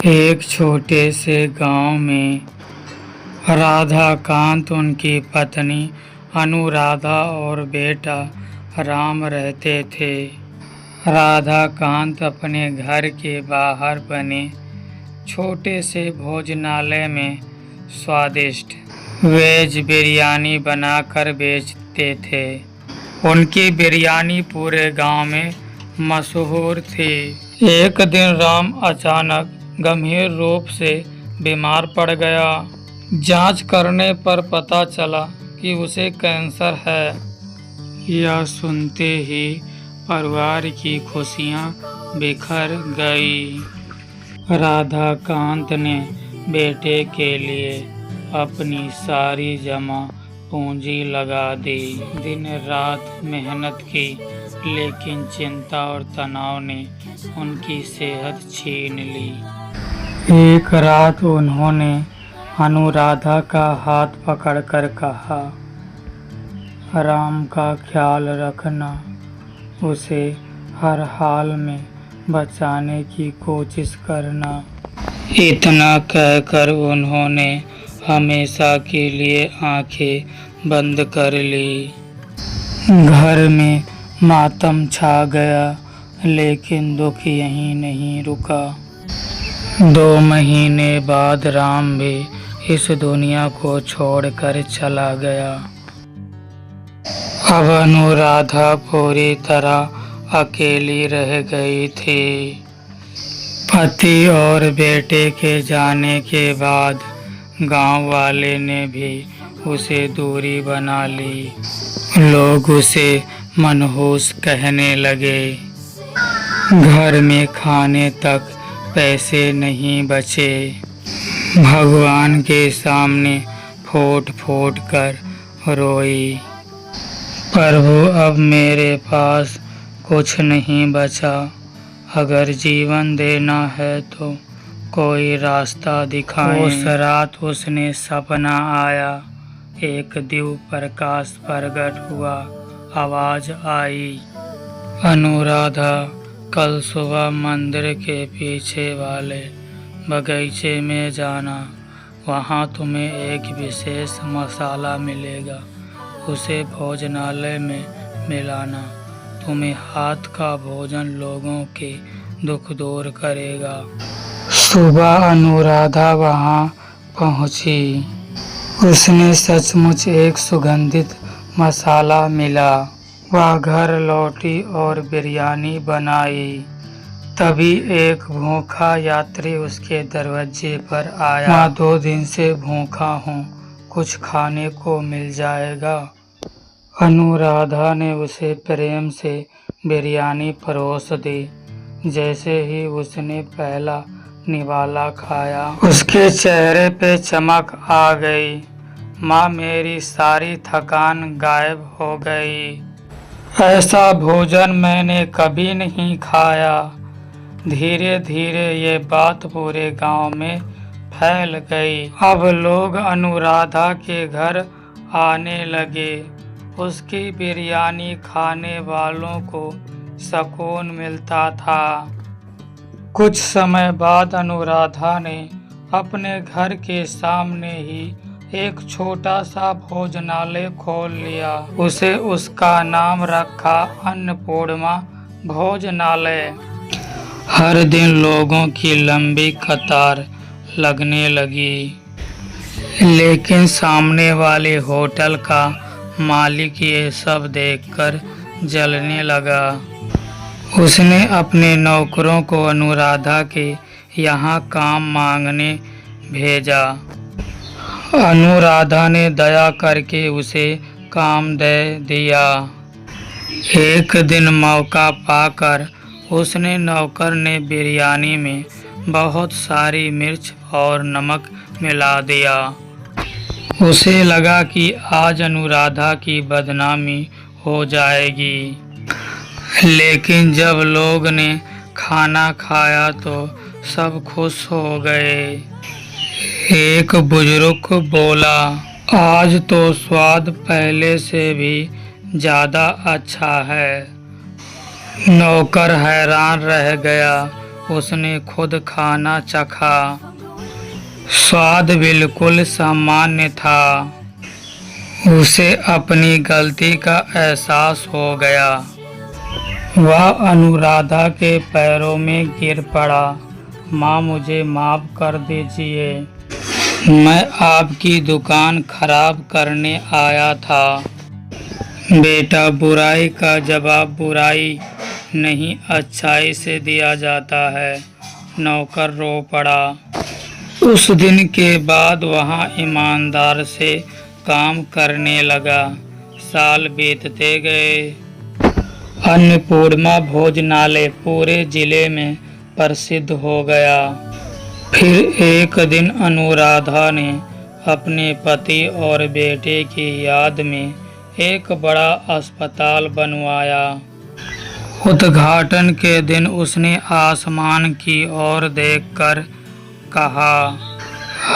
एक छोटे से गांव में राधाकांत, उनकी पत्नी अनुराधा और बेटा राम रहते थे। राधाकांत अपने घर के बाहर बने छोटे से भोजनालय में स्वादिष्ट वेज बिरयानी बनाकर बेचते थे। उनकी बिरयानी पूरे गांव में मशहूर थी। एक दिन राम अचानक गंभीर रूप से बीमार पड़ गया। जांच करने पर पता चला कि उसे कैंसर है। यह सुनते ही परिवार की खुशियां बिखर गई। राधाकांत ने बेटे के लिए अपनी सारी जमा पूंजी लगा दी। दिन रात मेहनत की, लेकिन चिंता और तनाव ने उनकी सेहत छीन ली। एक रात उन्होंने अनुराधा का हाथ पकड़कर कहा, राम का ख्याल रखना, उसे हर हाल में बचाने की कोशिश करना। इतना कहकर उन्होंने हमेशा के लिए आंखें बंद कर ली। घर में मातम छा गया, लेकिन दुख यहीं नहीं रुका। 2 महीने बाद राम भी इस दुनिया को छोड़कर चला गया। अब अनुराधा पूरी तरह अकेली रह गई थी। पति और बेटे के जाने के बाद गांव वाले ने भी उसे दूरी बना ली। लोग उसे मनहूस कहने लगे। घर में खाने तक पैसे नहीं बचे। भगवान के सामने फूट फूट कर रोई, प्रभु अब मेरे पास कुछ नहीं बचा। अगर जीवन देना है तो कोई रास्ता दिखाएं। उस रात उसने सपना आया। एक दिव्य प्रकाश प्रकट हुआ। आवाज आई, अनुराधा, कल सुबह मंदिर के पीछे वाले बगीचे में जाना। वहाँ तुम्हें एक विशेष मसाला मिलेगा। उसे भोजनालय में मिलाना। तुम्हें हाथ का भोजन लोगों के दुख दूर करेगा। सुबह अनुराधा वहाँ पहुँची। उसने सचमुच एक सुगंधित मसाला मिला। वह घर लौटी और बिरयानी बनाई। तभी एक भूखा यात्री उसके दरवाजे पर आया। मैं 2 दिन से भूखा हूँ, कुछ खाने को मिल जाएगा। अनुराधा ने उसे प्रेम से बिरयानी परोस दी। जैसे ही उसने पहला निवाला खाया, उसके चेहरे पे चमक आ गई। माँ, मेरी सारी थकान गायब हो गई। ऐसा भोजन मैंने कभी नहीं खाया। धीरे धीरे ये बात पूरे गांव में फैल गई। अब लोग अनुराधा के घर आने लगे। उसकी बिरयानी खाने वालों को सुकून मिलता था। कुछ समय बाद अनुराधा ने अपने घर के सामने ही एक छोटा सा भोजनालय खोल लिया। उसे उसका नाम रखा अन्नपूर्णा भोजनालय। हर दिन लोगों की लंबी कतार लगने लगी, लेकिन सामने वाले होटल का मालिक ये सब देखकर जलने लगा। उसने अपने नौकरों को अनुराधा के यहाँ काम मांगने भेजा। अनुराधा ने दया करके उसे काम दे दिया। एक दिन मौका पाकर उसने नौकर ने बिरयानी में बहुत सारी मिर्च और नमक मिला दिया। उसे लगा कि आज अनुराधा की बदनामी हो जाएगी। लेकिन जब लोग ने खाना खाया तो सब खुश हो गए। एक बुजुर्ग बोला, आज तो स्वाद पहले से भी ज्यादा अच्छा है। नौकर हैरान रह गया। उसने खुद खाना चखा। स्वाद बिल्कुल सामान्य था। उसे अपनी गलती का एहसास हो गया। वह अनुराधा के पैरों में गिर पड़ा। माँ, मुझे माफ़ कर दीजिए। मैं आपकी दुकान खराब करने आया था। बेटा, बुराई का जवाब बुराई नहीं, अच्छाई से दिया जाता है। नौकर रो पड़ा। उस दिन के बाद वहाँ ईमानदार से काम करने लगा। साल बीतते गए। अन्नपूर्णा भोजनालय पूरे जिले में प्रसिद्ध हो गया। फिर एक दिन अनुराधा ने अपने पति और बेटे की याद में एक बड़ा अस्पताल बनवाया। उद्घाटन के दिन उसने आसमान की ओर देखकर कहा,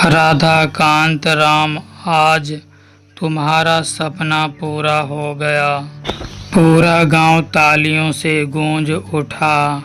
राधाकांत राम, आज तुम्हारा सपना पूरा हो गया। पूरा गांव तालियों से गूंज उठा।